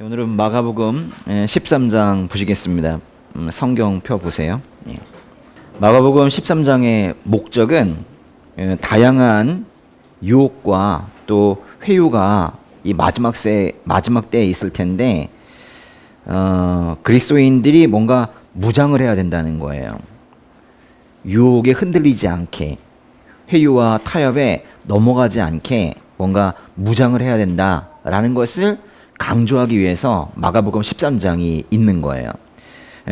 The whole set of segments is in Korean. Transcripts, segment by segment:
오늘은 마가복음 13장 보시겠습니다. 성경 펴 보세요. 마가복음 13장의 목적은 다양한 유혹과 또 회유가 이 마지막 때에 있을 텐데 그리스도인들이 뭔가 무장을 해야 된다는 거예요. 유혹에 흔들리지 않게, 회유와 타협에 넘어가지 않게 뭔가 무장을 해야 된다라는 것을 강조하기 위해서 마가복음 13장이 있는 거예요.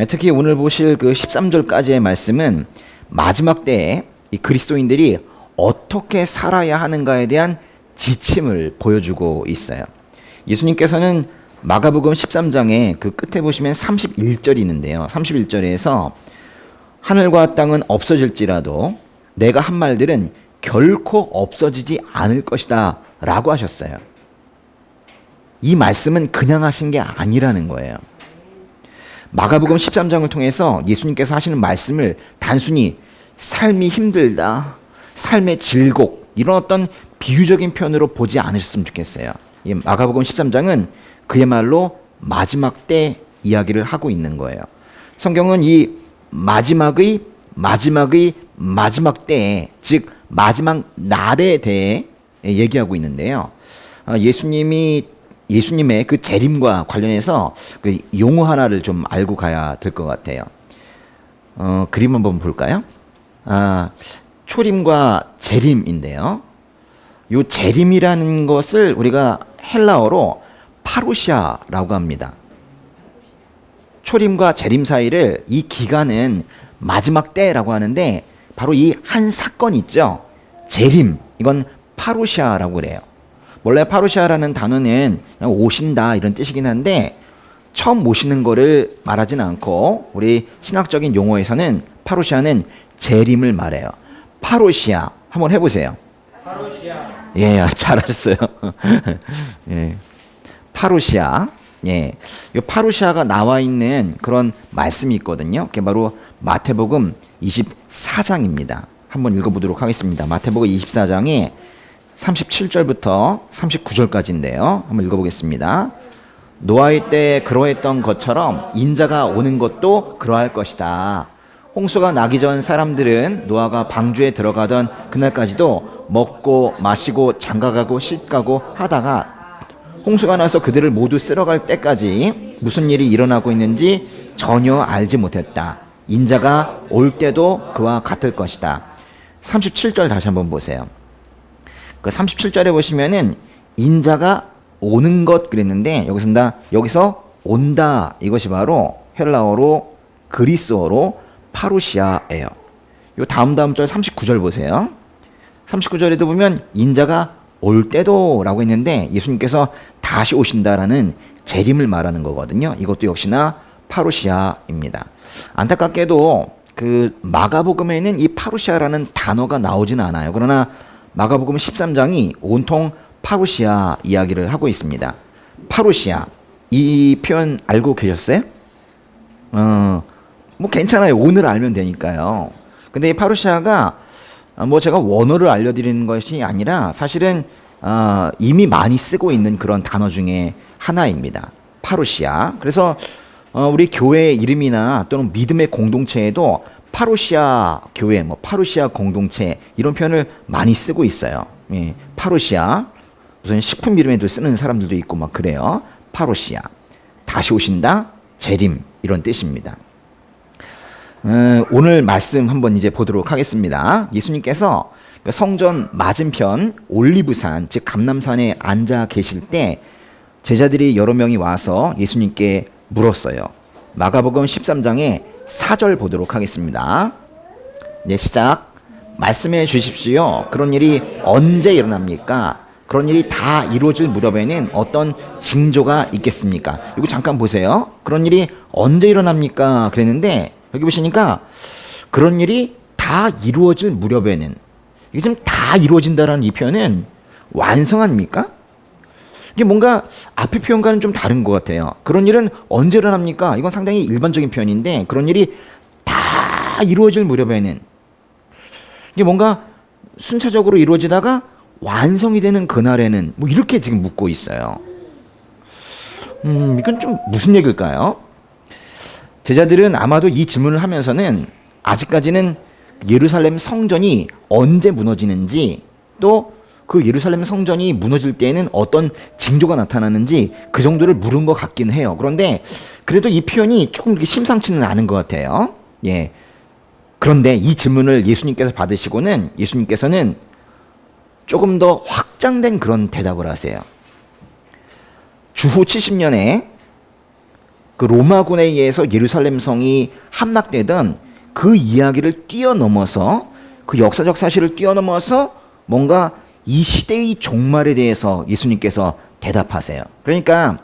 특히 오늘 보실 그 13절까지의 말씀은 마지막 때에 이 그리스도인들이 어떻게 살아야 하는가에 대한 지침을 보여주고 있어요. 예수님께서는 마가복음 13장의 그 끝에 보시면 31절이 있는데요. 31절에서 하늘과 땅은 없어질지라도 내가 한 말들은 결코 없어지지 않을 것이다 라고 하셨어요. 이 말씀은 그냥 하신 게 아니라는 거예요. 마가복음 13장을 통해서 예수님께서 하시는 말씀을 단순히 삶이 힘들다, 삶의 질곡, 이런 어떤 비유적인 표현으로 보지 않으셨으면 좋겠어요. 이 마가복음 13장은 그야말로 마지막 때 이야기를 하고 있는 거예요. 성경은 이 마지막의 마지막 때에, 즉 마지막 날에 대해 얘기하고 있는데요. 예수님의 그 재림과 관련해서 그 용어 하나를 좀 알고 가야 될 것 같아요. 그림 한번 볼까요? 초림과 재림인데요. 요 재림이라는 것을 우리가 헬라어로 파루시아라고 합니다. 초림과 재림 사이를 이 기간은 마지막 때라고 하는데 바로 이 한 사건 있죠. 재림, 이건 파루시아라고 그래요. 원래 파루시아라는 단어는 그냥 오신다 이런 뜻이긴 한데 처음 오시는 거를 말하진 않고 우리 신학적인 용어에서는 파루시아는 재림을 말해요. 파루시아 한번 해보세요. 파루시아. 예, 잘하셨어요. 예, 파루시아. 예, 이 파루시아가 나와 있는 그런 말씀이 있거든요. 그게 바로 마태복음 24장입니다. 한번 읽어보도록 하겠습니다. 마태복음 24장에 37절부터 39절까지인데요. 한번 읽어보겠습니다. 노아의 때 그러했던 것처럼 인자가 오는 것도 그러할 것이다. 홍수가 나기 전 사람들은 노아가 방주에 들어가던 그날까지도 먹고 마시고 장가가고 씻가고 하다가 홍수가 나서 그들을 모두 쓸어갈 때까지 무슨 일이 일어나고 있는지 전혀 알지 못했다. 인자가 올 때도 그와 같을 것이다. 37절 다시 한번 보세요. 그 37절에 보시면은 인자가 오는 것 그랬는데 여기서 온다, 이것이 바로 헬라어로 그리스어로 파루시아예요. 요 다음 절 39절 보세요. 39절에도 보면 인자가 올 때도라고 했는데 예수님께서 다시 오신다라는 재림을 말하는 거거든요. 이것도 역시나 파루시아입니다. 안타깝게도 그 마가복음에는 이 파루시아라는 단어가 나오지는 않아요. 그러나 마가복음 13장이 온통 파루시아 이야기를 하고 있습니다. 파루시아, 이 표현 알고 계셨어요? 뭐 괜찮아요. 오늘 알면 되니까요. 근데 이 파루시아가 뭐 제가 원어를 알려드리는 것이 아니라 사실은 이미 많이 쓰고 있는 그런 단어 중에 하나입니다. 파루시아. 그래서 우리 교회 이름이나 또는 믿음의 공동체에도 파루시아 교회, 뭐 파루시아 공동체 이런 표현을 많이 쓰고 있어요. 예, 파루시아. 무슨 식품 이름에도 쓰는 사람들도 있고 막 그래요. 파루시아. 다시 오신다, 재림 이런 뜻입니다. 오늘 말씀 한번 이제 보도록 하겠습니다. 예수님께서 성전 맞은편 올리브산, 즉 감람산에 앉아 계실 때 제자들이 여러 명이 와서 예수님께 물었어요. 마가복음 13장에 4절 보도록 하겠습니다. 네, 시작. 말씀해 주십시오. 그런 일이 언제 일어납니까? 그런 일이 다 이루어질 무렵에는 어떤 징조가 있겠습니까? 이거 잠깐 보세요. 그런 일이 언제 일어납니까? 그랬는데 여기 보시니까 그런 일이 다 이루어질 무렵에는, 이게 좀 다 이루어진다라는 이 표현은 완성 아닙니까? 이게 뭔가 앞의 표현과는 좀 다른 것 같아요. 그런 일은 언제 일어납니까? 이건 상당히 일반적인 표현인데 그런 일이 다 이루어질 무렵에는, 이게 뭔가 순차적으로 이루어지다가 완성이 되는 그날에는, 뭐 이렇게 지금 묻고 있어요. 이건 좀 무슨 얘기일까요? 제자들은 아마도 이 질문을 하면서는 아직까지는 예루살렘 성전이 언제 무너지는지, 또 그 예루살렘 성전이 무너질 때에는 어떤 징조가 나타나는지 그 정도를 물은 것 같긴 해요. 그런데 그래도 이 표현이 조금 심상치는 않은 것 같아요. 예. 그런데 이 질문을 예수님께서 받으시고는 예수님께서는 조금 더 확장된 그런 대답을 하세요. 주후 70년에 그 로마군에 의해서 예루살렘 성이 함락되던 그 이야기를 뛰어넘어서, 그 역사적 사실을 뛰어넘어서 뭔가 이 시대의 종말에 대해서 예수님께서 대답하세요. 그러니까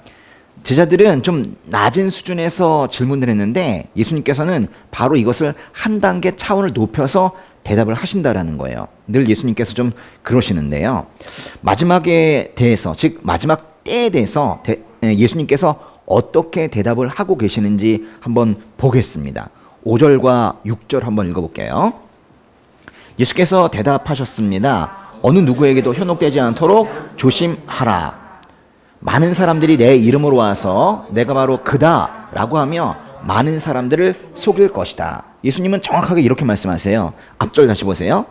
제자들은 좀 낮은 수준에서 질문을 했는데 예수님께서는 바로 이것을 한 단계 차원을 높여서 대답을 하신다라는 거예요. 늘 예수님께서 좀 그러시는데요. 마지막에 대해서, 즉 마지막 때에 대해서 예수님께서 어떻게 대답을 하고 계시는지 한번 보겠습니다. 5절과 6절 한번 읽어볼게요. 예수께서 대답하셨습니다. 어느 누구에게도 현혹되지 않도록 조심하라. 많은 사람들이 내 이름으로 와서 내가 바로 그다 라고 하며 많은 사람들을 속일 것이다. 예수님은 정확하게 이렇게 말씀하세요. 앞절 다시 보세요.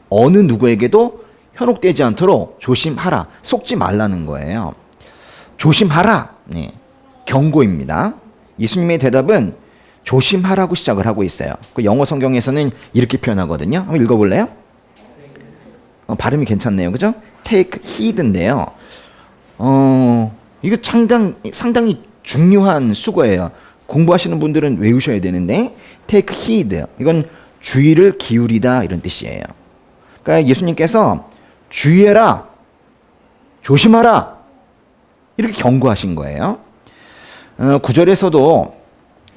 어느 누구에게도 현혹되지 않도록 조심하라. 속지 말라는 거예요. 조심하라. 네. 경고입니다. 예수님의 대답은 조심하라고 시작을 하고 있어요. 그 영어 성경에서는 이렇게 표현하거든요. 한번 읽어볼래요? 발음이 괜찮네요. 그죠? take heed인데요. 이거 상당히 중요한 수거예요. 공부하시는 분들은 외우셔야 되는데, take heed. 이건 주의를 기울이다 이런 뜻이에요. 그러니까 예수님께서 주의해라, 조심하라 이렇게 경고하신 거예요. 9절에서도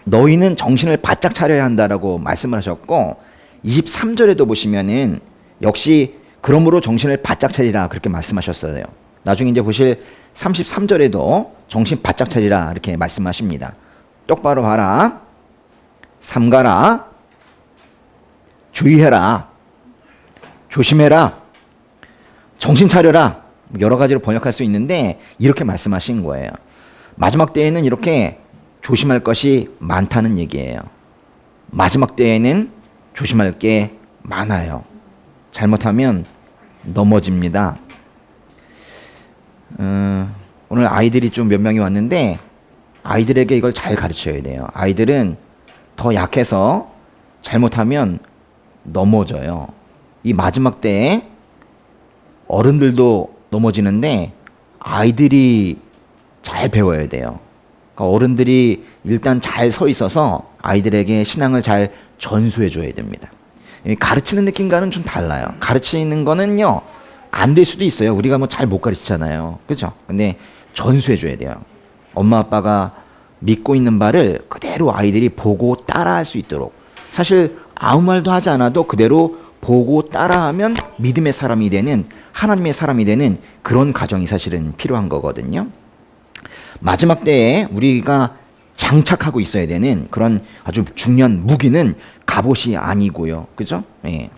너희는 정신을 바짝 차려야 한다라고 말씀을 하셨고, 23절에도 보시면은 역시 그러므로 정신을 바짝 차리라 그렇게 말씀하셨어요. 나중에 이제 보실 33절에도 정신 바짝 차리라 이렇게 말씀하십니다. 똑바로 봐라, 삼가라, 주의해라, 조심해라, 정신 차려라, 여러 가지로 번역할 수 있는데 이렇게 말씀하신 거예요. 마지막 때에는 이렇게 조심할 것이 많다는 얘기예요. 마지막 때에는 조심할 게 많아요. 잘못하면 넘어집니다. 오늘 아이들이 좀 몇 명이 왔는데 아이들에게 이걸 잘 가르쳐야 돼요. 아이들은 더 약해서 잘못하면 넘어져요. 이 마지막 때에 어른들도 넘어지는데 아이들이 잘 배워야 돼요. 그러니까 어른들이 일단 잘 서 있어서 아이들에게 신앙을 잘 전수해 줘야 됩니다. 가르치는 느낌과는 좀 달라요. 가르치는 거는요, 안 될 수도 있어요. 우리가 뭐 잘 못 가르치잖아요. 그죠? 근데 전수해 줘야 돼요. 엄마 아빠가 믿고 있는 바를 그대로 아이들이 보고 따라할 수 있도록. 사실 아무 말도 하지 않아도 그대로 보고 따라하면 믿음의 사람이 되는, 하나님의 사람이 되는 그런 가정이 사실은 필요한 거거든요. 마지막 때에 우리가 장착하고 있어야 되는 그런 아주 중요한 무기는 갑옷이 아니고요. 그죠? 예.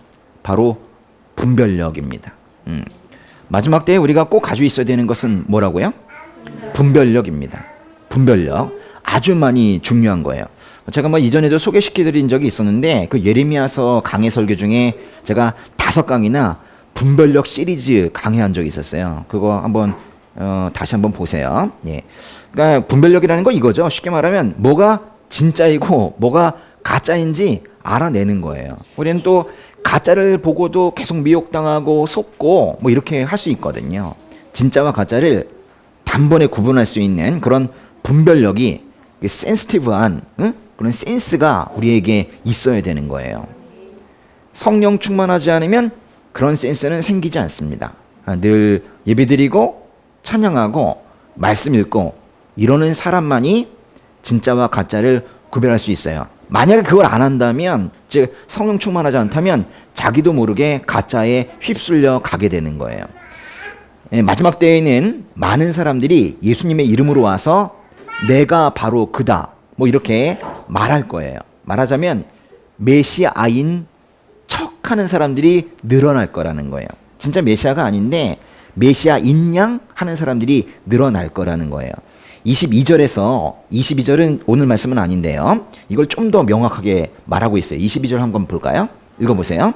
바로 분별력입니다. 마지막 때에 우리가 꼭 가지고 있어야 되는 것은 뭐라고요? 분별력입니다. 분별력. 아주 많이 중요한 거예요. 제가 뭐 이전에도 소개시켜드린 적이 있었는데 그 예레미야서 강해 설교 중에 제가 5강이나 분별력 시리즈 강해한 적이 있었어요. 그거 한번 다시 한번 보세요. 예. 그러니까 분별력이라는 거 이거죠. 쉽게 말하면 뭐가 진짜이고 뭐가 가짜인지 알아내는 거예요. 우리는 또 가짜를 보고도 계속 미혹당하고 속고 뭐 이렇게 할 수 있거든요. 진짜와 가짜를 단번에 구분할 수 있는 그런 분별력이, 센시티브한 그런 센스가 우리에게 있어야 되는 거예요. 성령 충만하지 않으면 그런 센스는 생기지 않습니다. 늘 예배드리고 찬양하고 말씀 읽고 이러는 사람만이 진짜와 가짜를 구별할 수 있어요. 만약에 그걸 안 한다면, 즉 성령 충만하지 않다면 자기도 모르게 가짜에 휩쓸려 가게 되는 거예요. 마지막 때에는 많은 사람들이 예수님의 이름으로 와서 내가 바로 그다 뭐 이렇게 말할 거예요. 말하자면 메시아인 척하는 사람들이 늘어날 거라는 거예요. 진짜 메시아가 아닌데 메시아인 양 하는 사람들이 늘어날 거라는 거예요. 22절은 오늘 말씀은 아닌데요. 이걸 좀 더 명확하게 말하고 있어요. 22절 한번 볼까요? 읽어보세요.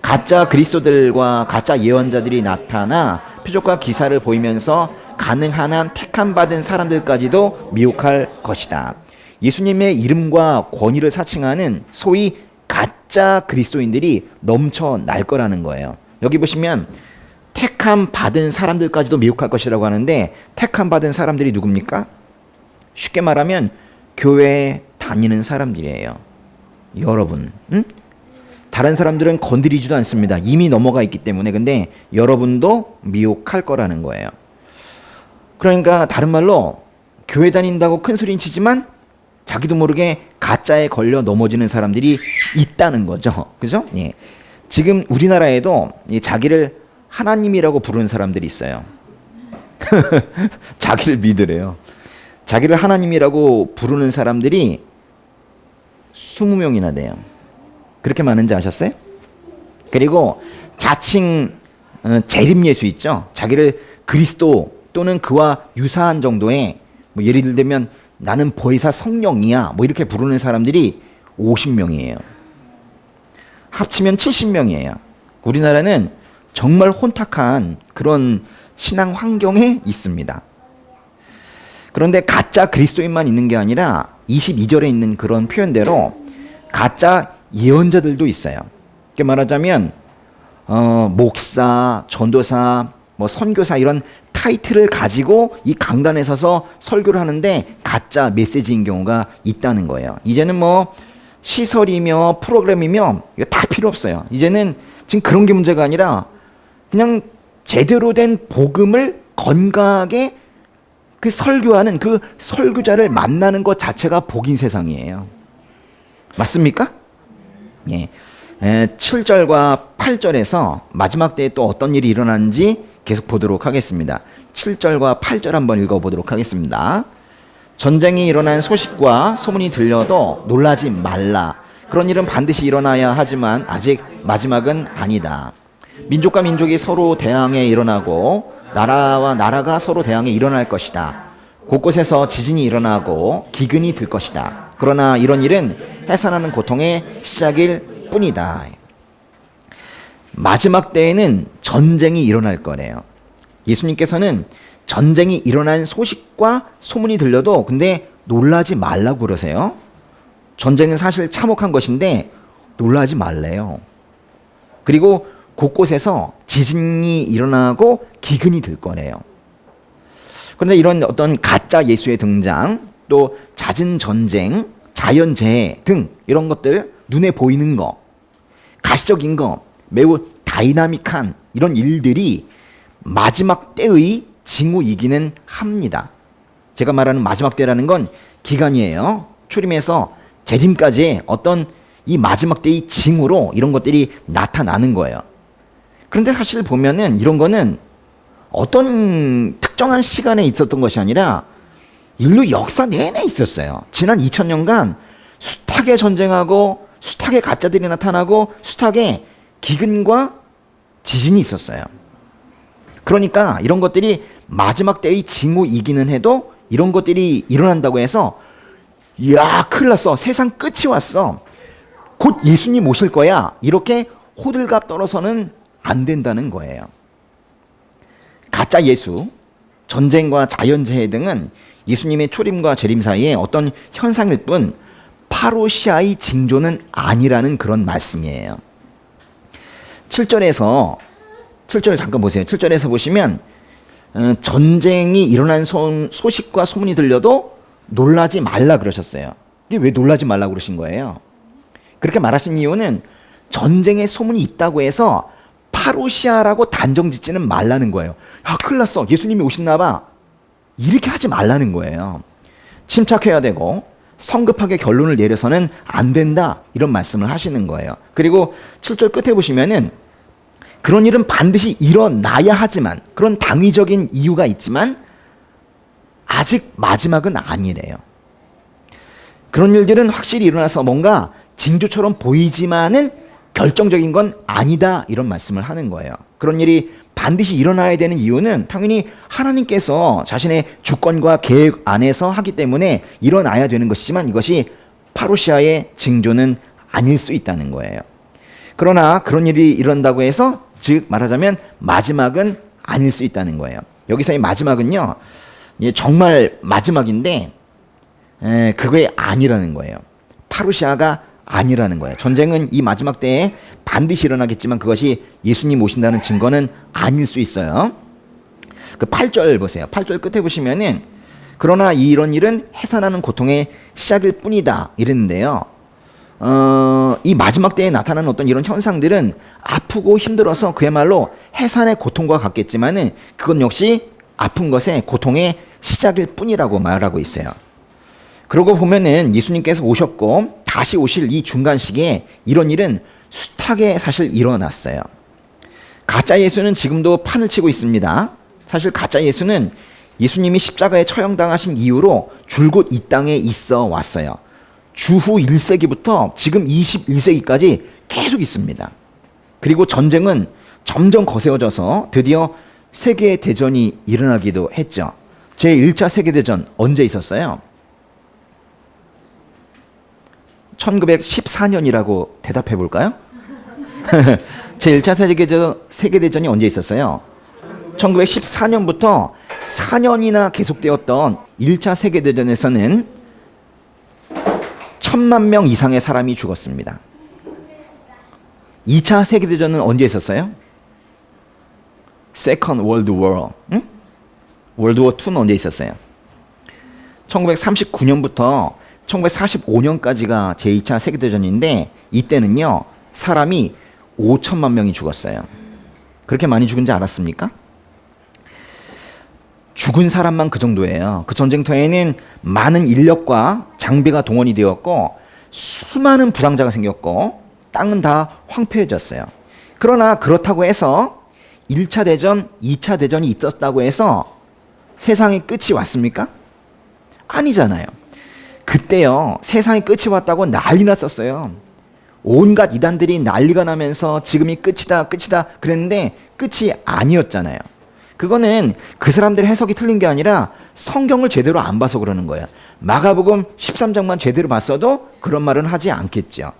가짜 그리스도들과 가짜 예언자들이 나타나 표적과 기사를 보이면서 가능한 한 택함 받은 사람들까지도 미혹할 것이다. 예수님의 이름과 권위를 사칭하는 소위 가짜 그리스도인들이 넘쳐날 거라는 거예요. 여기 보시면 택함 받은 사람들까지도 미혹할 것이라고 하는데, 택함 받은 사람들이 누굽니까? 쉽게 말하면 교회에 다니는 사람들이에요. 여러분, 다른 사람들은 건드리지도 않습니다. 이미 넘어가 있기 때문에. 근데 여러분도 미혹할 거라는 거예요. 그러니까 다른 말로 교회 다닌다고 큰 소리 치지만 자기도 모르게 가짜에 걸려 넘어지는 사람들이 있다는 거죠. 그죠? 예. 지금 우리나라에도 자기를 하나님이라고 부르는 사람들이 있어요. 자기를 믿으래요. 자기를 하나님이라고 부르는 사람들이 20명이나 돼요. 그렇게 많은지 아셨어요? 그리고 자칭 재림 예수 있죠? 자기를 그리스도 또는 그와 유사한 정도의, 뭐 예를 들면 나는 보혜사 성령이야, 뭐 이렇게 부르는 사람들이 50명이에요. 합치면 70명이에요. 우리나라는 정말 혼탁한 그런 신앙 환경에 있습니다. 그런데 가짜 그리스도인만 있는 게 아니라 22절에 있는 그런 표현대로 가짜 예언자들도 있어요. 이렇게 말하자면 목사, 전도사, 뭐 선교사 이런 타이틀을 가지고 이 강단에 서서 설교를 하는데 가짜 메시지인 경우가 있다는 거예요. 이제는 뭐 시설이며 프로그램이며 이거 다 필요 없어요. 이제는 지금 그런 게 문제가 아니라 그냥 제대로 된 복음을 건강하게 그 설교하는 그 설교자를 만나는 것 자체가 복인 세상이에요. 맞습니까? 예. 7절과 8절에서 마지막 때에 또 어떤 일이 일어나는지 계속 보도록 하겠습니다. 7절과 8절 한번 읽어보도록 하겠습니다. 전쟁이 일어난 소식과 소문이 들려도 놀라지 말라. 그런 일은 반드시 일어나야 하지만 아직 마지막은 아니다. 민족과 민족이 서로 대항해 일어나고 나라와 나라가 서로 대항해 일어날 것이다. 곳곳에서 지진이 일어나고 기근이 들 것이다. 그러나 이런 일은 해산하는 고통의 시작일 뿐이다. 마지막 때에는 전쟁이 일어날 거래요. 예수님께서는 전쟁이 일어난 소식과 소문이 들려도 근데 놀라지 말라고 그러세요. 전쟁은 사실 참혹한 것인데 놀라지 말래요. 그리고 곳곳에서 지진이 일어나고 기근이 들 거래요. 그런데 이런 어떤 가짜 예수의 등장, 또 잦은 전쟁, 자연재해 등 이런 것들, 눈에 보이는 거, 가시적인 거, 매우 다이나믹한 이런 일들이 마지막 때의 징후이기는 합니다. 제가 말하는 마지막 때라는 건 기간이에요. 출임에서 재림까지의 어떤 이 마지막 때의 징후로 이런 것들이 나타나는 거예요. 그런데 사실 보면은 이런 거는 어떤 특정한 시간에 있었던 것이 아니라 인류 역사 내내 있었어요. 지난 2000년간 숱하게 전쟁하고 숱하게 가짜들이 나타나고 숱하게 기근과 지진이 있었어요. 그러니까 이런 것들이 마지막 때의 징후이기는 해도 이런 것들이 일어난다고 해서 이야 큰일 났어, 세상 끝이 왔어, 곧 예수님 오실 거야, 이렇게 호들갑 떨어서는 안 된다는 거예요. 가짜 예수, 전쟁과 자연재해 등은 예수님의 초림과 재림 사이에 어떤 현상일 뿐 파루시아의 징조는 아니라는 그런 말씀이에요. 7절을 잠깐 보세요. 7절에서 보시면 전쟁이 일어난 소식과 소문이 들려도 놀라지 말라 그러셨어요. 이게 왜 놀라지 말라 그러신 거예요? 그렇게 말하신 이유는 전쟁의 소문이 있다고 해서 파루시아라고 단정 짓지는 말라는 거예요. 야, 큰일 났어, 예수님이 오셨나 봐, 이렇게 하지 말라는 거예요. 침착해야 되고 성급하게 결론을 내려서는 안 된다, 이런 말씀을 하시는 거예요. 그리고 7절 끝에 보시면은 그런 일은 반드시 일어나야 하지만, 그런 당위적인 이유가 있지만 아직 마지막은 아니래요. 그런 일들은 확실히 일어나서 뭔가 징조처럼 보이지만은 결정적인 건 아니다, 이런 말씀을 하는 거예요. 그런 일이 반드시 일어나야 되는 이유는 당연히 하나님께서 자신의 주권과 계획 안에서 하기 때문에 일어나야 되는 것이지만 이것이 파루시아의 징조는 아닐 수 있다는 거예요. 그러나 그런 일이 일어난다고 해서 즉 말하자면 마지막은 아닐 수 있다는 거예요. 여기서 이 마지막은요, 정말 마지막인데 그게 아니라는 거예요. 파루시아가 아니라는 거예요. 전쟁은 이 마지막 때에 반드시 일어나겠지만 그것이 예수님 오신다는 증거는 아닐 수 있어요. 그 8절 보세요. 8절 끝에 보시면은 그러나 이런 일은 해산하는 고통의 시작일 뿐이다 이랬는데요. 이 마지막 때에 나타나는 어떤 이런 현상들은 아프고 힘들어서 그야말로 해산의 고통과 같겠지만은 그건 역시 아픈 것의 고통의 시작일 뿐이라고 말하고 있어요. 그러고 보면은 예수님께서 오셨고 다시 오실 이 중간 시기에 이런 일은 숱하게 사실 일어났어요. 가짜 예수는 지금도 판을 치고 있습니다. 사실 가짜 예수는 예수님이 십자가에 처형당하신 이후로 줄곧 이 땅에 있어 왔어요. 주후 1세기부터 지금 21세기까지 계속 있습니다. 그리고 전쟁은 점점 거세어져서 드디어 세계대전이 일어나기도 했죠. 제1차 세계대전 언제 있었어요? 1914년이라고 대답해 볼까요? 제1차 세계대전이 언제 있었어요? 1914년부터 4년이나 계속되었던 1차 세계대전에서는 1,000만 명 이상의 사람이 죽었습니다. 2차 세계대전은 언제 있었어요? Second World War. 응? World War II는 언제 있었어요? 1939년부터 1945년까지가 제2차 세계대전인데 이때는요 사람이 5천만 명이 죽었어요. 그렇게 많이 죽은지 알았습니까? 죽은 사람만 그 정도예요. 그 전쟁터에는 많은 인력과 장비가 동원이 되었고 수많은 부상자가 생겼고 땅은 다 황폐해졌어요. 그러나 그렇다고 해서 1차 대전, 2차 대전이 있었다고 해서 세상의 끝이 왔습니까? 아니잖아요. 그때요 세상의 끝이 왔다고 난리 났었어요. 온갖 이단들이 난리가 나면서 지금이 끝이다 그랬는데 끝이 아니었잖아요. 그거는 그 사람들의 해석이 틀린 게 아니라 성경을 제대로 안 봐서 그러는 거예요. 마가복음 13장만 제대로 봤어도 그런 말은 하지 않겠죠.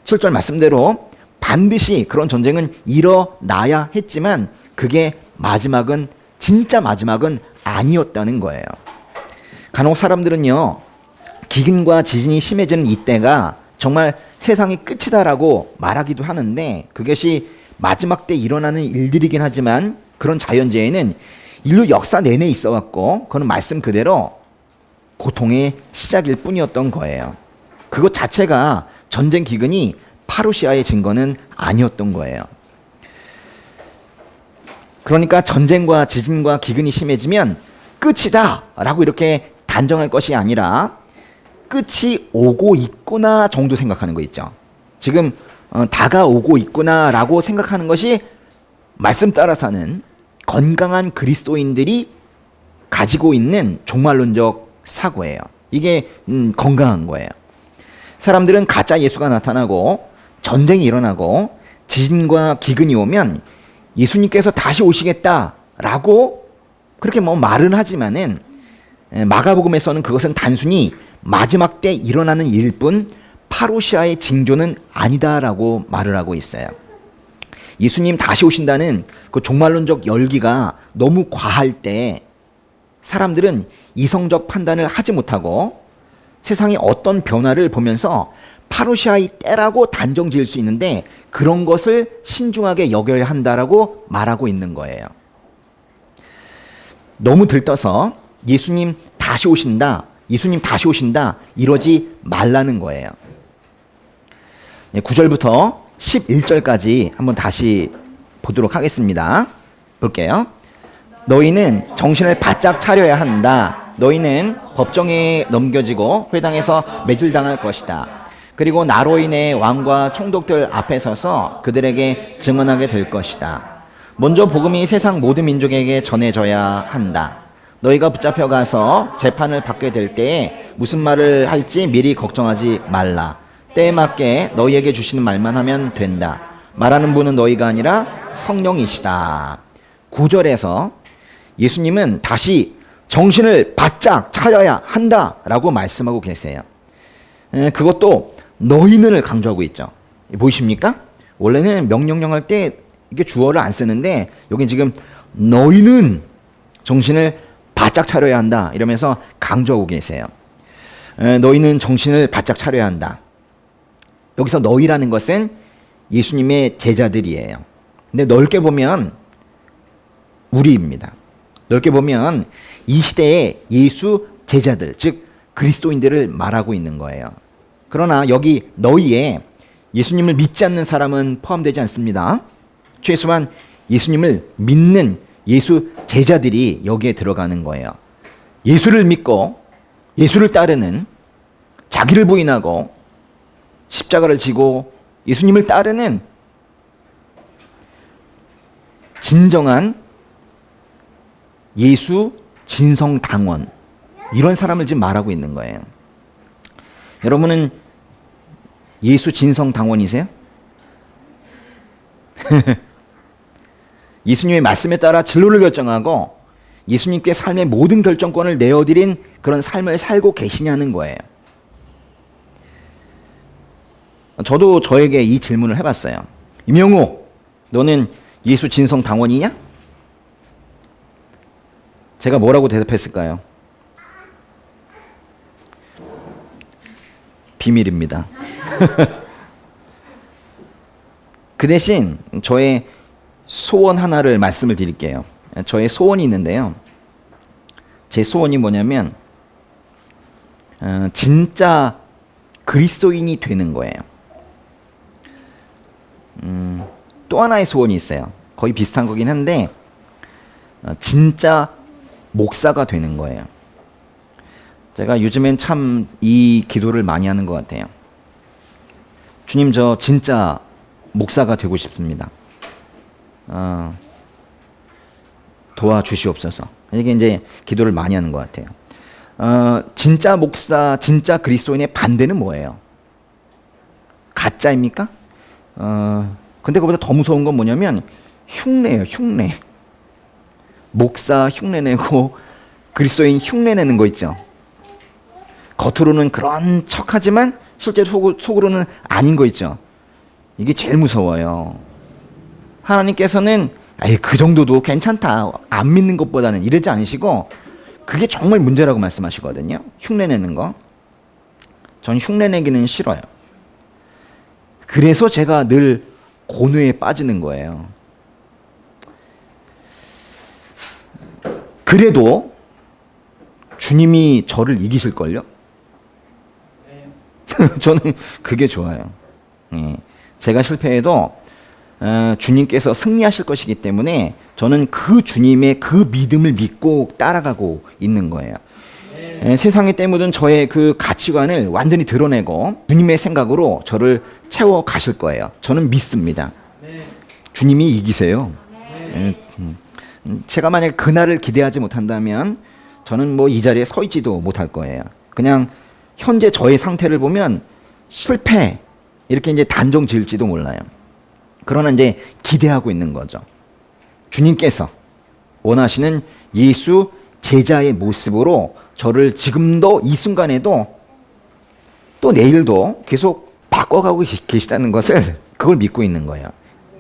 7절 말씀대로 반드시 그런 전쟁은 일어나야 했지만 그게 마지막은 진짜 마지막은 아니었다는 거예요. 간혹 사람들은요 기근과 지진이 심해지는 이때가 정말 세상이 끝이다라고 말하기도 하는데 그것이 마지막 때 일어나는 일들이긴 하지만 그런 자연재해는 인류 역사 내내 있어 왔고 그건 말씀 그대로 고통의 시작일 뿐이었던 거예요. 그것 자체가 전쟁 기근이 파루시아의 증거는 아니었던 거예요. 그러니까 전쟁과 지진과 기근이 심해지면 끝이다 라고 이렇게 단정할 것이 아니라 끝이 오고 있구나 정도 생각하는 거 있죠. 지금 다가오고 있구나 라고 생각하는 것이 말씀 따라서는 건강한 그리스도인들이 가지고 있는 종말론적 사고예요. 이게 건강한 거예요. 사람들은 가짜 예수가 나타나고 전쟁이 일어나고 지진과 기근이 오면 예수님께서 다시 오시겠다라고 그렇게 말은 하지만은 마가복음에서는 그것은 단순히 마지막 때 일어나는 일일 뿐 파루시아의 징조는 아니다라고 말을 하고 있어요. 예수님 다시 오신다는 그 종말론적 열기가 너무 과할 때 사람들은 이성적 판단을 하지 못하고 세상의 어떤 변화를 보면서 파루시아의 때라고 단정 지을 수 있는데 그런 것을 신중하게 여겨야 한다라고 말하고 있는 거예요. 너무 들떠서 예수님 다시 오신다 이러지 말라는 거예요. 9절부터 11절까지 한번 다시 보도록 하겠습니다. 볼게요. 너희는 정신을 바짝 차려야 한다. 너희는 법정에 넘겨지고 회당에서 매질당할 것이다. 그리고 나로 인해 왕과 총독들 앞에 서서 그들에게 증언하게 될 것이다. 먼저 복음이 세상 모든 민족에게 전해져야 한다. 너희가 붙잡혀 가서 재판을 받게 될 때에 무슨 말을 할지 미리 걱정하지 말라. 때에 맞게 너희에게 주시는 말만 하면 된다. 말하는 분은 너희가 아니라 성령이시다. 9절에서 예수님은 다시 정신을 바짝 차려야 한다라고 말씀하고 계세요. 그것도 너희는을 강조하고 있죠. 보이십니까? 원래는 명령령 할 때 이게 주어를 안 쓰는데 여기 지금 너희는 정신을 바짝 차려야 한다 이러면서 강조하고 계세요. 너희는 정신을 바짝 차려야 한다. 여기서 너희라는 것은 예수님의 제자들이에요. 근데 넓게 보면 우리입니다. 넓게 보면 이 시대의 예수 제자들, 즉 그리스도인들을 말하고 있는 거예요. 그러나 여기 너희에 예수님을 믿지 않는 사람은 포함되지 않습니다. 최소한 예수님을 믿는 예수 제자들이 여기에 들어가는 거예요. 예수를 믿고 예수를 따르는, 자기를 부인하고 십자가를 지고 예수님을 따르는 진정한 예수 진성당원, 이런 사람을 지금 말하고 있는 거예요. 여러분은 예수 진성당원이세요? 예수님의 말씀에 따라 진로를 결정하고 예수님께 삶의 모든 결정권을 내어드린 그런 삶을 살고 계시냐는 거예요. 저도 저에게 이 질문을 해봤어요. 임영우, 너는 예수 진성당원이냐? 제가 뭐라고 대답했을까요? 비밀입니다. 그 대신 저의 소원 하나를 말씀을 드릴게요. 저의 소원이 있는데요. 제 소원이 뭐냐면 진짜 그리스도인이 되는 거예요. 또 하나의 소원이 있어요. 거의 비슷한 거긴 한데 진짜 목사가 되는 거예요. 제가 요즘엔 참 이 기도를 많이 하는 것 같아요. 주님, 저 진짜 목사가 되고 싶습니다. 도와주시옵소서. 이게 이제 기도를 많이 하는 것 같아요. 진짜 목사, 진짜 그리스도인의 반대는 뭐예요? 가짜입니까? 근데 그보다 더 무서운 건 뭐냐면 흉내예요, 흉내. 목사 흉내내고 그리스도인 흉내내는 거 있죠. 겉으로는 그런 척하지만 실제로 속으로는 아닌 거 있죠. 이게 제일 무서워요. 하나님께서는 그 정도도 괜찮다, 안 믿는 것보다는, 이러지 않으시고 그게 정말 문제라고 말씀하시거든요. 흉내내는 거. 전 흉내내기는 싫어요. 그래서 제가 늘 고뇌에 빠지는 거예요. 그래도 주님이 저를 이기실걸요? 저는 그게 좋아요. 제가 실패해도 주님께서 승리하실 것이기 때문에 저는 그 주님의 그 믿음을 믿고 따라가고 있는 거예요. 세상에 때묻은 저의 그 가치관을 완전히 드러내고 주님의 생각으로 저를 채워 가실 거예요. 저는 믿습니다. 주님이 이기세요. 제가 만약에 그날을 기대하지 못한다면 저는 뭐 이 자리에 서 있지도 못할 거예요. 그냥 현재 저의 상태를 보면 실패, 이렇게 이제 단정 지을지도 몰라요. 그러나 이제 기대하고 있는 거죠. 주님께서 원하시는 예수 제자의 모습으로 저를 지금도 이 순간에도 또 내일도 계속 바꿔가고 계시다는 것을, 그걸 믿고 있는 거예요.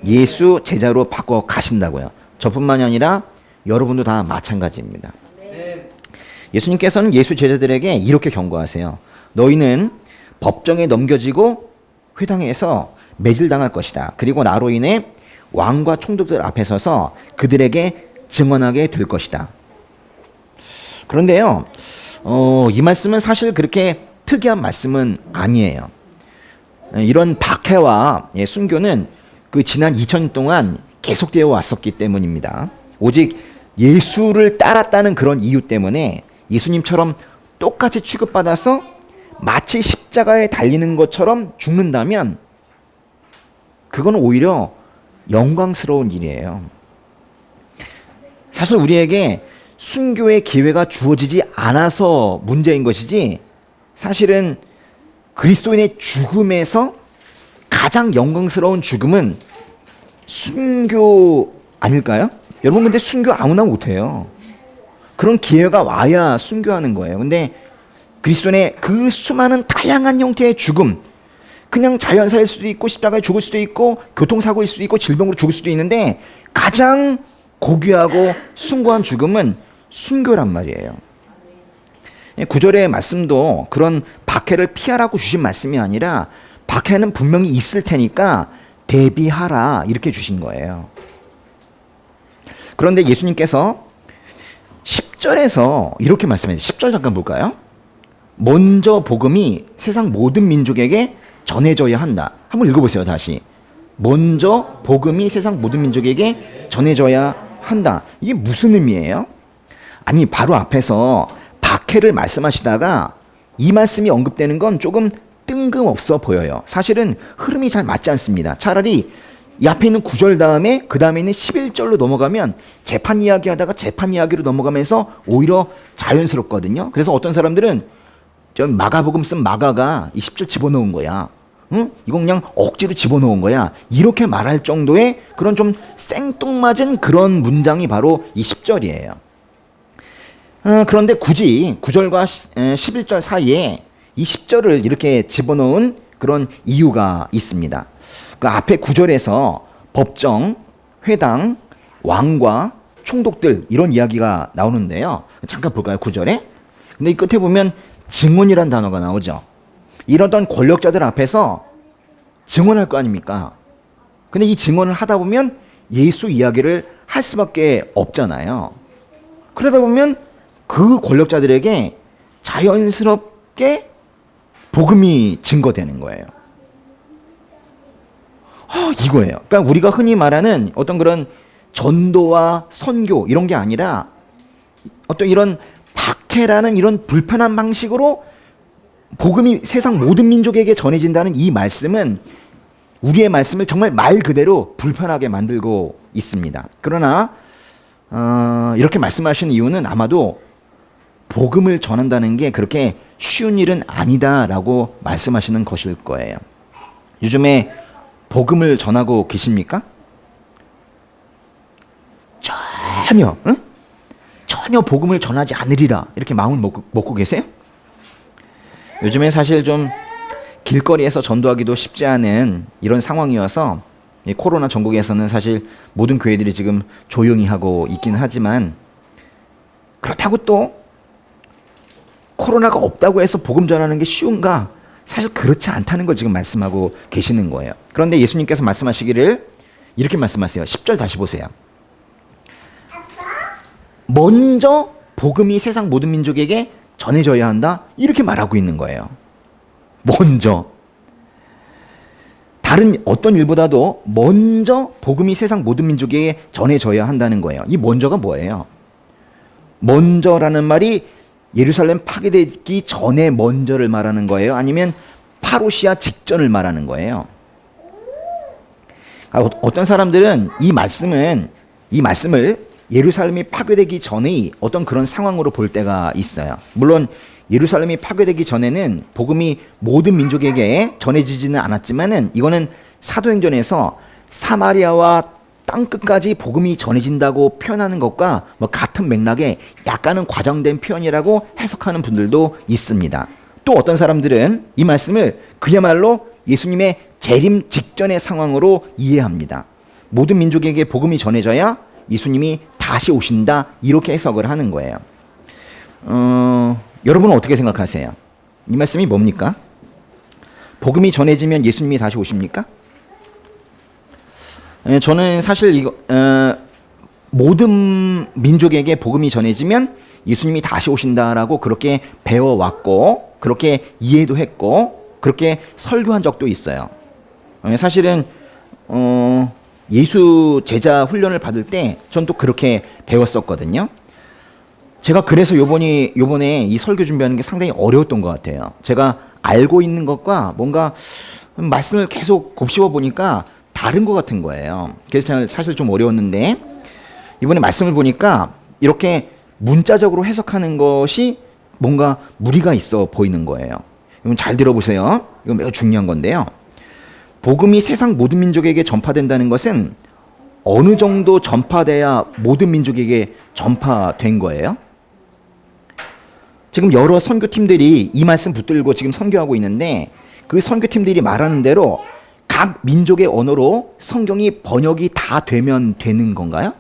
예수 제자로 바꿔 가신다고요. 저뿐만이 아니라 여러분도 다 마찬가지입니다. 예수님께서는 예수 제자들에게 이렇게 경고하세요. 너희는 법정에 넘겨지고 회당에서 매질당할 것이다. 그리고 나로 인해 왕과 총독들 앞에 서서 그들에게 증언하게 될 것이다. 그런데요, 이 말씀은 사실 그렇게 특이한 말씀은 아니에요. 이런 박해와 순교는 그 지난 2000년 동안 계속되어 왔었기 때문입니다. 오직 예수를 따랐다는 그런 이유 때문에 예수님처럼 똑같이 취급받아서 마치 십자가에 달리는 것처럼 죽는다면 그건 오히려 영광스러운 일이에요. 사실 우리에게 순교의 기회가 주어지지 않아서 문제인 것이지, 사실은 그리스도인의 죽음에서 가장 영광스러운 죽음은 순교 아닐까요? 여러분 근데 순교 아무나 못해요. 그런 기회가 와야 순교하는 거예요. 근데 그리스도인의 그 수많은 다양한 형태의 죽음, 그냥 자연사일 수도 있고 십자가에 죽을 수도 있고 교통사고일 수도 있고 질병으로 죽을 수도 있는데 가장 고귀하고 숭고한 죽음은 순교란 말이에요. 구절의 말씀도 그런 박해를 피하라고 주신 말씀이 아니라 박해는 분명히 있을 테니까 대비하라 이렇게 주신 거예요. 그런데 예수님께서 10절에서 이렇게 말씀해요. 10절 잠깐 볼까요? 먼저 복음이 세상 모든 민족에게 전해져야 한다. 한번 읽어보세요. 다시. 먼저 복음이 세상 모든 민족에게 전해져야 한다. 이게 무슨 의미예요? 아니 바로 앞에서 박해를 말씀하시다가 이 말씀이 언급되는 건 조금 뜬금없어 보여요. 사실은 흐름이 잘 맞지 않습니다. 차라리 이 앞에 있는 9절 다음에 그 다음에 있는 11절로 넘어가면 재판 이야기하다가 재판 이야기로 넘어가면서 오히려 자연스럽거든요. 그래서 어떤 사람들은 저 마가복음 쓴 마가가 이 10절 집어넣은 거야. 응? 이거 그냥 억지로 집어넣은 거야. 이렇게 말할 정도의 그런 좀 생뚱맞은 그런 문장이 바로 이 10절이에요. 그런데 굳이 9절과 11절 사이에 이 10절을 이렇게 집어넣은 그런 이유가 있습니다. 그 앞에 9절에서 법정, 회당, 왕과 총독들 이런 이야기가 나오는데요. 잠깐 볼까요? 9절에. 근데 이 끝에 보면 증언이란 단어가 나오죠. 이러던 권력자들 앞에서 증언할 거 아닙니까? 근데 이 증언을 하다 보면 예수 이야기를 할 수밖에 없잖아요. 그러다 보면 그 권력자들에게 자연스럽게 복음이 증거되는 거예요. 이거예요. 그러니까 우리가 흔히 말하는 어떤 그런 전도와 선교 이런 게 아니라 어떤 이런 박해라는 이런 불편한 방식으로 복음이 세상 모든 민족에게 전해진다는 이 말씀은 우리의 말씀을 정말 말 그대로 불편하게 만들고 있습니다. 그러나 이렇게 말씀하시는 이유는 아마도 복음을 전한다는 게 그렇게 쉬운 일은 아니다라고 말씀하시는 것일 거예요. 요즘에 복음을 전하고 계십니까? 전혀, 응? 전혀 복음을 전하지 않으리라 이렇게 마음을 먹고 계세요? 요즘에 사실 좀 길거리에서 전도하기도 쉽지 않은 이런 상황이어서 이 코로나 전국에서는 사실 모든 교회들이 지금 조용히 하고 있긴 하지만 그렇다고 또 코로나가 없다고 해서 복음 전하는 게 쉬운가? 사실 그렇지 않다는 걸 지금 말씀하고 계시는 거예요. 그런데 예수님께서 말씀하시기를 이렇게 말씀하세요. 10절 다시 보세요. 먼저 복음이 세상 모든 민족에게 전해져야 한다. 이렇게 말하고 있는 거예요. 먼저. 다른 어떤 일보다도 먼저 복음이 세상 모든 민족에게 전해져야 한다는 거예요. 이 먼저가 뭐예요? 먼저라는 말이 예루살렘 파괴되기 전에 먼저를 말하는 거예요? 아니면 파루시아 직전을 말하는 거예요? 어떤 사람들은 이 말씀을 예루살렘이 파괴되기 전의 어떤 그런 상황으로 볼 때가 있어요. 물론 예루살렘이 파괴되기 전에는 복음이 모든 민족에게 전해지지는 않았지만은 이거는 사도행전에서 사마리아와 땅끝까지 복음이 전해진다고 표현하는 것과 뭐 같은 맥락의 약간은 과장된 표현이라고 해석하는 분들도 있습니다. 또 어떤 사람들은 이 말씀을 그야말로 예수님의 재림 직전의 상황으로 이해합니다. 모든 민족에게 복음이 전해져야 예수님이 다시 오신다 이렇게 해석을 하는 거예요. 여러분은 어떻게 생각하세요? 이 말씀이 뭡니까? 복음이 전해지면 예수님이 다시 오십니까? 저는 사실 모든 민족에게 복음이 전해지면 예수님이 다시 오신다라고 그렇게 배워왔고 그렇게 이해도 했고 그렇게 설교한 적도 있어요. 사실은 예수 제자 훈련을 받을 때 전 또 그렇게 배웠었거든요. 제가 그래서 요번에 이 설교 준비하는 게 상당히 어려웠던 것 같아요. 제가 알고 있는 것과 뭔가 말씀을 계속 곱씹어 보니까 다른 것 같은 거예요. 그래서 사실 좀 어려웠는데 이번에 말씀을 보니까 이렇게 문자적으로 해석하는 것이 뭔가 무리가 있어 보이는 거예요. 여러분 잘 들어보세요. 이건 매우 중요한 건데요. 복음이 세상 모든 민족에게 전파된다는 것은 어느 정도 전파돼야 모든 민족에게 전파된 거예요? 지금 여러 선교팀들이 이 말씀 붙들고 지금 선교하고 있는데 그 선교팀들이 말하는 대로 각 민족의 언어로 성경이 번역이 다 되면 되는 건가요?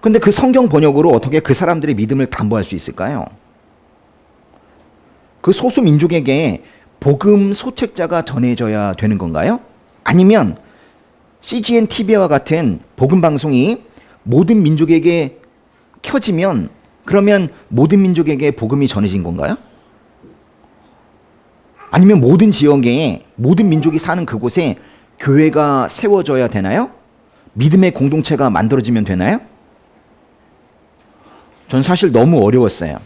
근데 그 성경 번역으로 어떻게 그 사람들의 믿음을 담보할 수 있을까요? 그 소수 민족에게 복음 소책자가 전해져야 되는 건가요? 아니면 CGN TV와 같은 복음 방송이 모든 민족에게 켜지면 그러면 모든 민족에게 복음이 전해진 건가요? 아니면 모든 지역에 모든 민족이 사는 그곳에 교회가 세워져야 되나요? 믿음의 공동체가 만들어지면 되나요? 전 사실 너무 어려웠어요.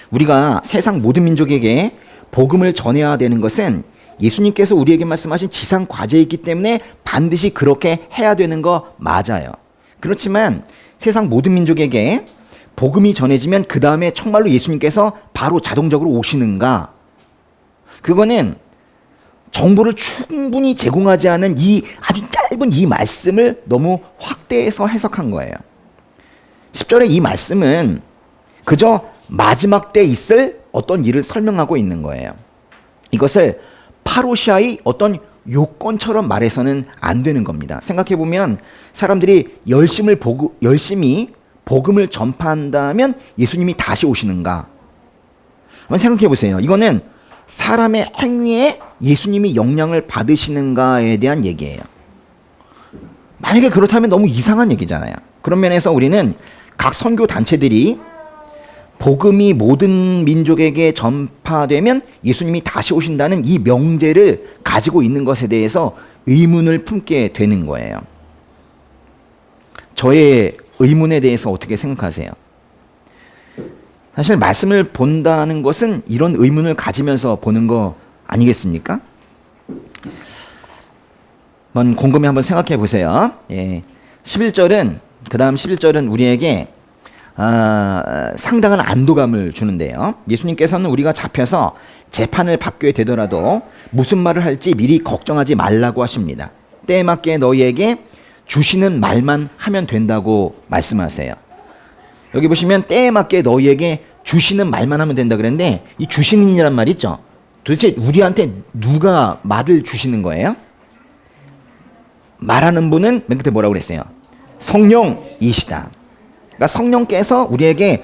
우리가 세상 모든 민족에게 복음을 전해야 되는 것은 예수님께서 우리에게 말씀하신 지상 과제이기 때문에 반드시 그렇게 해야 되는 거 맞아요. 그렇지만 세상 모든 민족에게 복음이 전해지면 그 다음에 정말로 예수님께서 바로 자동적으로 오시는가? 그거는 정보를 충분히 제공하지 않은 이 아주 짧은 이 말씀을 너무 확대해서 해석한 거예요. 10절의 이 말씀은 그저 마지막 때 있을 어떤 일을 설명하고 있는 거예요. 이것을 파루시아의 어떤 요건처럼 말해서는 안 되는 겁니다. 생각해보면 사람들이 열심히 복음을 전파한다면 예수님이 다시 오시는가? 한번 생각해보세요. 이거는 사람의 행위에 예수님이 영향을 받으시는가에 대한 얘기예요. 만약에 그렇다면 너무 이상한 얘기잖아요. 그런 면에서 우리는 각 선교 단체들이 복음이 모든 민족에게 전파되면 예수님이 다시 오신다는 이 명제를 가지고 있는 것에 대해서 의문을 품게 되는 거예요. 저의 의문에 대해서 어떻게 생각하세요? 사실 말씀을 본다는 것은 이런 의문을 가지면서 보는 거 아니겠습니까? 한번 곰곰이 한번 생각해 보세요. 11절은 그 다음 11절은 우리에게 상당한 안도감을 주는데요. 예수님께서는 우리가 잡혀서 재판을 받게 되더라도 무슨 말을 할지 미리 걱정하지 말라고 하십니다. 때에 맞게 너희에게 주시는 말만 하면 된다고 말씀하세요. 여기 보시면 때에 맞게 너희에게 주시는 말만 하면 된다 그랬는데 이 주시는이란 말 있죠. 도대체 우리한테 누가 말을 주시는 거예요? 말하는 분은 맨 끝에 뭐라고 그랬어요? 성령이시다. 그러니까 성령께서 우리에게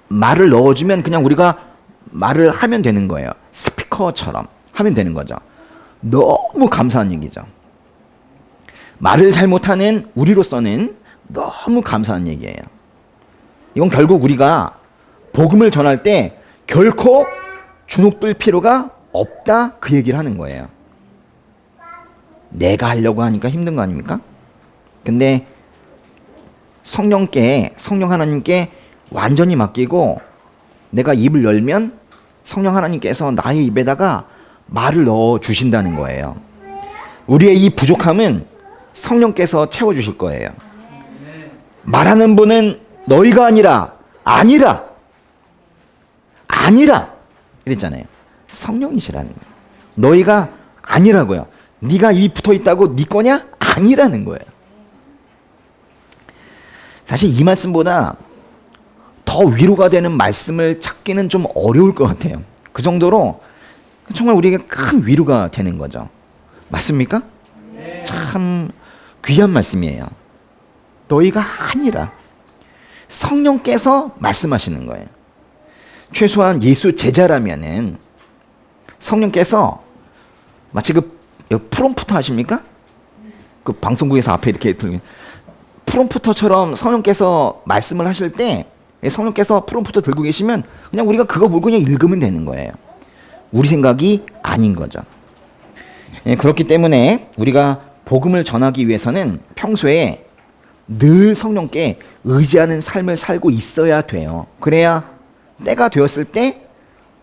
말을 넣어주면 그냥 우리가 말을 하면 되는 거예요. 스피커처럼 하면 되는 거죠. 너무 감사한 얘기죠. 말을 잘못하는 우리로서는 너무 감사한 얘기예요. 이건 결국 우리가 복음을 전할 때 결코 주눅들 필요가 없다 그 얘기를 하는 거예요. 내가 하려고 하니까 힘든 거 아닙니까? 근데 성령 하나님께 완전히 맡기고 내가 입을 열면 성령 하나님께서 나의 입에다가 말을 넣어 주신다는 거예요. 우리의 이 부족함은 성령께서 채워주실 거예요. 말하는 분은 너희가 아니라 이랬잖아요. 성령이시라는 거예요. 너희가 아니라고요. 네가 입이 붙어있다고 네 거냐? 아니라는 거예요. 사실 이 말씀보다 더 위로가 되는 말씀을 찾기는 좀 어려울 것 같아요. 그 정도로 정말 우리에게 큰 위로가 되는 거죠. 맞습니까? 참 귀한 말씀이에요. 너희가 아니라 성령께서 말씀하시는 거예요. 최소한 예수 제자라면은 성령께서 마치 그 프롬프터 하십니까? 그 방송국에서 앞에 이렇게 프롬프터처럼 성령께서 말씀을 하실 때 성령께서 프롬프터 들고 계시면 그냥 우리가 그거 보고 그냥 읽으면 되는 거예요. 우리 생각이 아닌 거죠. 그렇기 때문에 우리가 복음을 전하기 위해서는 평소에 늘 성령께 의지하는 삶을 살고 있어야 돼요. 그래야 때가 되었을 때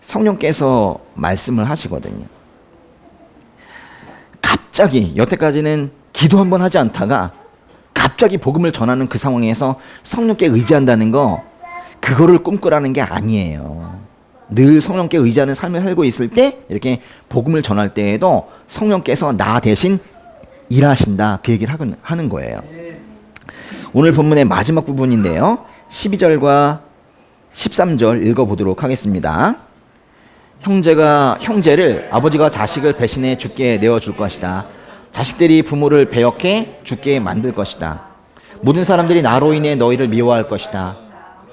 성령께서 말씀을 하시거든요. 갑자기 여태까지는 기도 한번 하지 않다가 갑자기 복음을 전하는 그 상황에서 성령께 의지한다는 거 그거를 꿈꾸라는 게 아니에요. 늘 성령께 의지하는 삶을 살고 있을 때 이렇게 복음을 전할 때에도 성령께서 나 대신 일하신다. 그 얘기를 하는 거예요. 오늘 본문의 마지막 부분인데요. 12절과 13절 읽어보도록 하겠습니다. 형제를 아버지가 자식을 배신해 죽게 내어줄 것이다. 자식들이 부모를 배역해 죽게 만들 것이다. 모든 사람들이 나로 인해 너희를 미워할 것이다.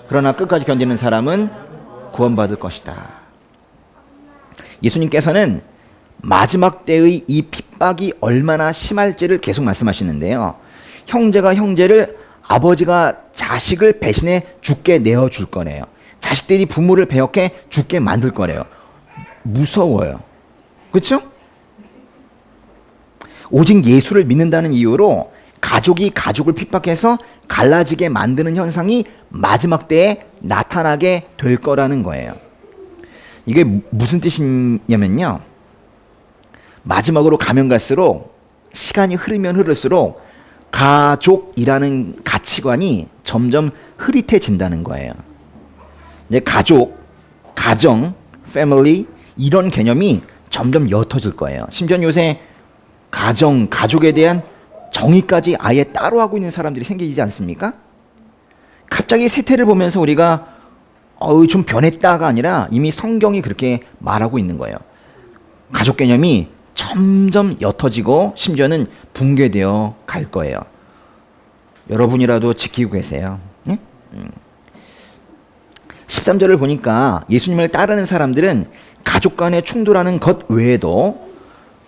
그러나 끝까지 견디는 사람은 구원받을 것이다. 예수님께서는 마지막 때의 이 핍박이 얼마나 심할지를 계속 말씀하시는데요. 형제가 형제를, 아버지가 자식을 배신해 죽게 내어줄 거래요. 자식들이 부모를 배역해 죽게 만들 거래요. 무서워요. 그렇죠? 오직 예수를 믿는다는 이유로 가족이 가족을 핍박해서 갈라지게 만드는 현상이 마지막 때에 나타나게 될 거라는 거예요. 이게 무슨 뜻이냐면요. 마지막으로 가면 갈수록, 시간이 흐르면 흐를수록 가족이라는 가치관이 점점 흐릿해진다는 거예요. 이제 가족, 가정, 패밀리 이런 개념이 점점 옅어질 거예요. 심지어 요새 가족에 대한 정의까지 아예 따로 하고 있는 사람들이 생기지 않습니까? 갑자기 세태를 보면서 우리가 좀 변했다가 아니라 이미 성경이 그렇게 말하고 있는 거예요. 가족 개념이 점점 옅어지고 심지어는 붕괴되어 갈 거예요. 여러분이라도 지키고 계세요. 네? 13절을 보니까 예수님을 따르는 사람들은 가족 간에 충돌하는 것 외에도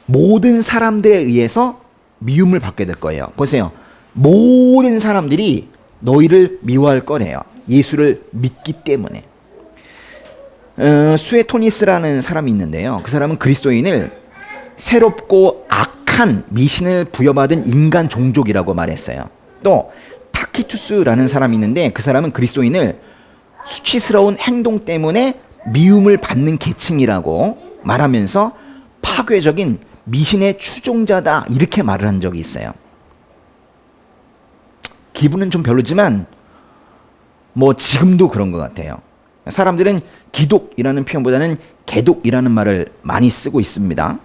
모든 사람들에 의해서 미움을 받게 될 거예요. 보세요. 모든 사람들이 너희를 미워할 거래요. 예수를 믿기 때문에. 수에토니스라는 사람이 있는데요. 그 사람은 그리스도인을 새롭고 악한 미신을 부여받은 인간 종족이라고 말했어요. 또 타키투스라는 사람이 있는데 그 사람은 그리스도인을 수치스러운 행동 때문에 미움을 받는 계층이라고 말하면서 파괴적인 미신의 추종자다 이렇게 말을 한 적이 있어요. 기분은 좀 별로지만 지금도 그런 것 같아요. 사람들은 기독이라는 표현보다는 개독이라는 말을 많이 쓰고 있습니다.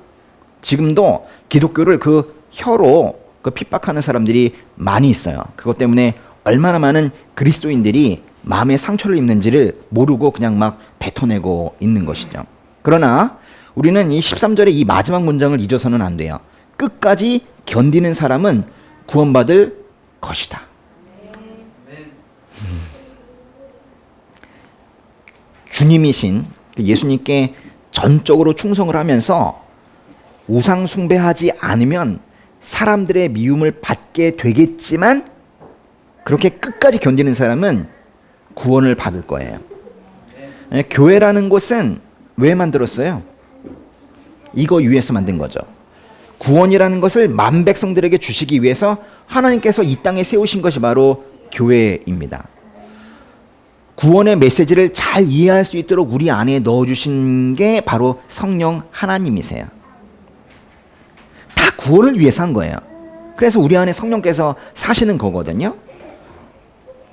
지금도 기독교를 그 혀로 핍박하는 사람들이 많이 있어요. 그것 때문에 얼마나 많은 그리스도인들이 마음의 상처를 입는지를 모르고 그냥 막 뱉어내고 있는 것이죠. 그러나 우리는 이 13절의 이 마지막 문장을 잊어서는 안 돼요. 끝까지 견디는 사람은 구원받을 것이다. 주님이신 예수님께 전적으로 충성을 하면서 우상 숭배하지 않으면 사람들의 미움을 받게 되겠지만 그렇게 끝까지 견디는 사람은 구원을 받을 거예요. 교회라는 곳은 왜 만들었어요? 이거 위해서 만든 거죠. 구원이라는 것을 만 백성들에게 주시기 위해서 하나님께서 이 땅에 세우신 것이 바로 교회입니다. 구원의 메시지를 잘 이해할 수 있도록 우리 안에 넣어주신 게 바로 성령 하나님이세요. 다 구원을 위해서 한 거예요. 그래서 우리 안에 성령께서 사시는 거거든요.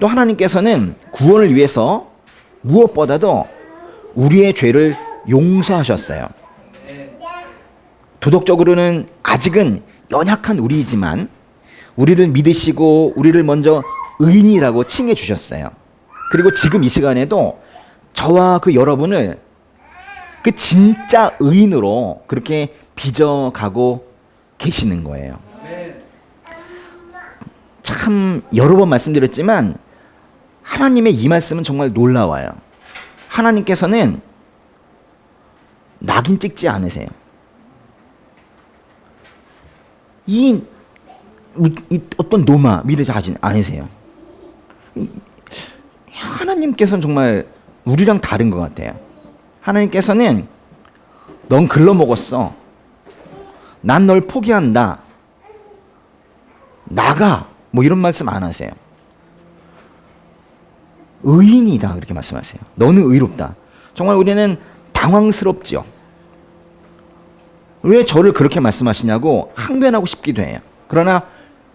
또 하나님께서는 구원을 위해서 무엇보다도 우리의 죄를 용서하셨어요. 도덕적으로는 아직은 연약한 우리이지만 우리를 믿으시고 우리를 먼저 의인이라고 칭해 주셨어요. 그리고 지금 이 시간에도 저와 그 여러분을 그 진짜 의인으로 그렇게 빚어가고 계시는 거예요. 참 여러 번 말씀드렸지만 하나님의 이 말씀은 정말 놀라워요. 하나님께서는 낙인 찍지 않으세요. 이 어떤 노마 미래자 하지 않으세요. 하나님께서는 정말 우리랑 다른 것 같아요. 하나님께서는 넌 글러먹었어. 난 널 포기한다. 나가. 이런 말씀 안 하세요. 의인이다 그렇게 말씀하세요. 너는 의롭다. 정말 우리는 당황스럽죠. 왜 저를 그렇게 말씀하시냐고 항변하고 싶기도 해요. 그러나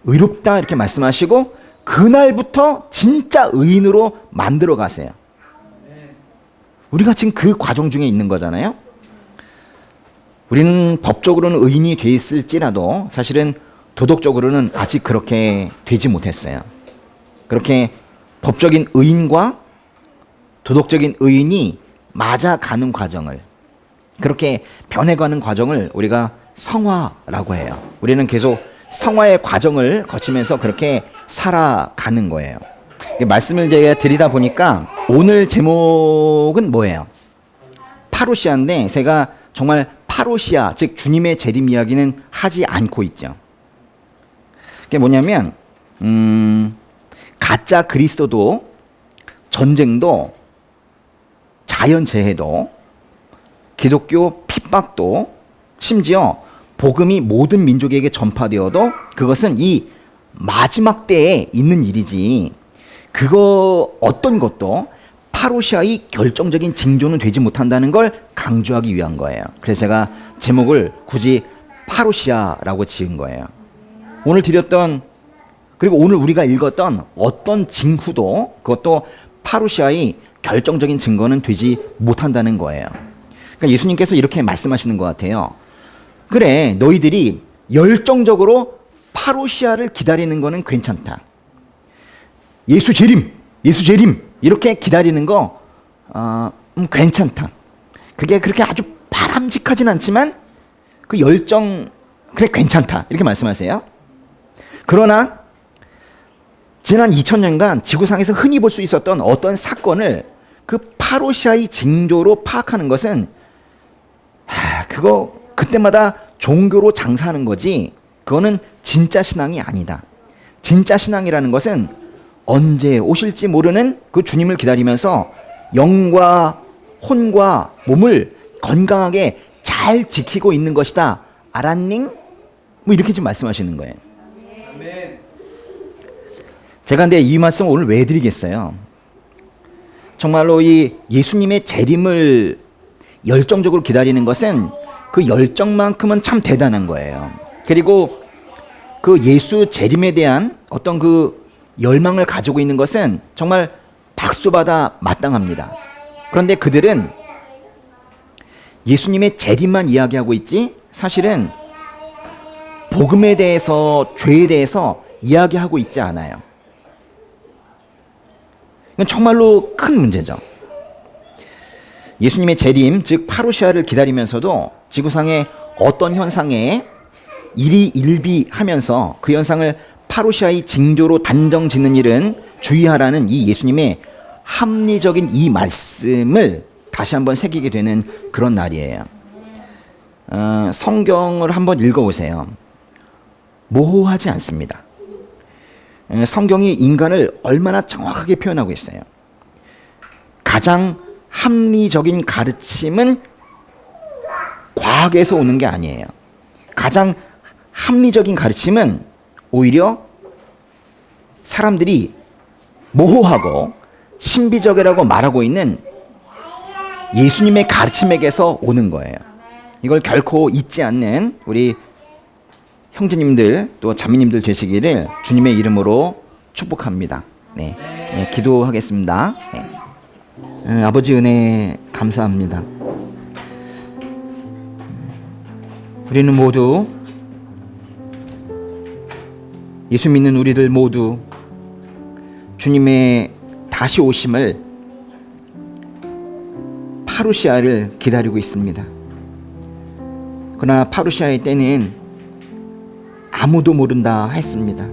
의롭다 이렇게 말씀하시고 그날부터 진짜 의인으로 만들어 가세요. 우리가 지금 그 과정 중에 있는 거잖아요. 우리는 법적으로는 의인이 돼 있을지라도 사실은 도덕적으로는 아직 그렇게 되지 못했어요. 그렇게 법적인 의인과 도덕적인 의인이 맞아가는 과정을, 그렇게 변해가는 과정을 우리가 성화라고 해요. 우리는 계속 성화의 과정을 거치면서 그렇게 살아가는 거예요. 말씀을 제가 드리다 보니까 오늘 제목은 뭐예요? 파루시아인데 제가 정말 파루시아, 즉 주님의 재림 이야기는 하지 않고 있죠. 그게 뭐냐면 가짜 그리스도도, 전쟁도, 자연재해도, 기독교 핍박도, 심지어 복음이 모든 민족에게 전파되어도 그것은 이 마지막 때에 있는 일이지, 그거 어떤 것도 파루시아의 결정적인 징조는 되지 못한다는 걸 강조하기 위한 거예요. 그래서 제가 제목을 굳이 파루시아라고 지은 거예요. 오늘 드렸던, 그리고 오늘 우리가 읽었던 어떤 징후도 그것도 파루시아의 결정적인 증거는 되지 못한다는 거예요. 그러니까 예수님께서 이렇게 말씀하시는 것 같아요. 그래, 너희들이 열정적으로 파루시아를 기다리는 거는 괜찮다. 예수 재림, 예수 재림 이렇게 기다리는 거 괜찮다. 그게 그렇게 아주 바람직하진 않지만 그 열정, 그래 괜찮다 이렇게 말씀하세요. 그러나 지난 2000년간 지구상에서 흔히 볼 수 있었던 어떤 사건을 그 파루시아의 징조로 파악하는 것은 그거 그때마다 종교로 장사하는 거지, 그거는 진짜 신앙이 아니다. 진짜 신앙이라는 것은 언제 오실지 모르는 그 주님을 기다리면서 영과 혼과 몸을 건강하게 잘 지키고 있는 것이다. 알았닝? 뭐 이렇게 지금 말씀하시는 거예요. 제가 근데 이 말씀 오늘 왜 드리겠어요? 정말로 이 예수님의 재림을 열정적으로 기다리는 것은 그 열정만큼은 참 대단한 거예요. 그리고 그 예수 재림에 대한 어떤 그 열망을 가지고 있는 것은 정말 박수받아 마땅합니다. 그런데 그들은 예수님의 재림만 이야기하고 있지 사실은 복음에 대해서, 죄에 대해서 이야기하고 있지 않아요. 이건 정말로 큰 문제죠. 예수님의 재림, 즉 파루시아를 기다리면서도 지구상의 어떤 현상에 일희일비하면서 그 현상을 파루시아의 징조로 단정 짓는 일은 주의하라는 이 예수님의 합리적인 이 말씀을 다시 한번 새기게 되는 그런 날이에요. 성경을 한번 읽어보세요. 모호하지 않습니다. 성경이 인간을 얼마나 정확하게 표현하고 있어요. 가장 합리적인 가르침은 과학에서 오는 게 아니에요. 가장 합리적인 가르침은 오히려 사람들이 모호하고 신비적이라고 말하고 있는 예수님의 가르침에게서 오는 거예요. 이걸 결코 잊지 않는 우리 형제님들 또 자매님들 되시기를 주님의 이름으로 축복합니다. 네, 네, 기도하겠습니다. 네. 아버지 은혜 감사합니다. 우리는 모두, 예수 믿는 우리들 모두 주님의 다시 오심을, 파루시아를 기다리고 있습니다. 그러나 파루시아의 때는 아무도 모른다 했습니다.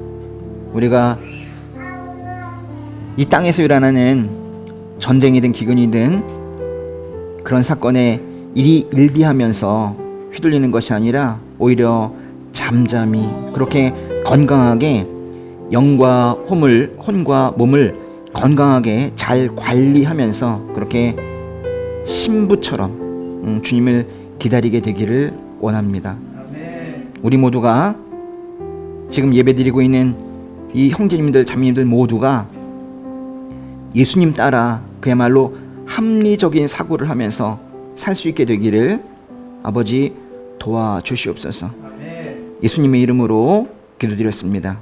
우리가 이 땅에서 일어나는 전쟁이든 기근이든 그런 사건에 일희일비하면서 휘둘리는 것이 아니라 오히려 잠잠히 그렇게 건강하게 영과 혼과 몸을 건강하게 잘 관리하면서 그렇게 신부처럼 주님을 기다리게 되기를 원합니다. 우리 모두가 지금 예배드리고 있는 이 형제님들 자매님들 모두가 예수님 따라 그야말로 합리적인 사고를 하면서 살 수 있게 되기를 아버지 도와주시옵소서. 예수님의 이름으로 기도드렸습니다.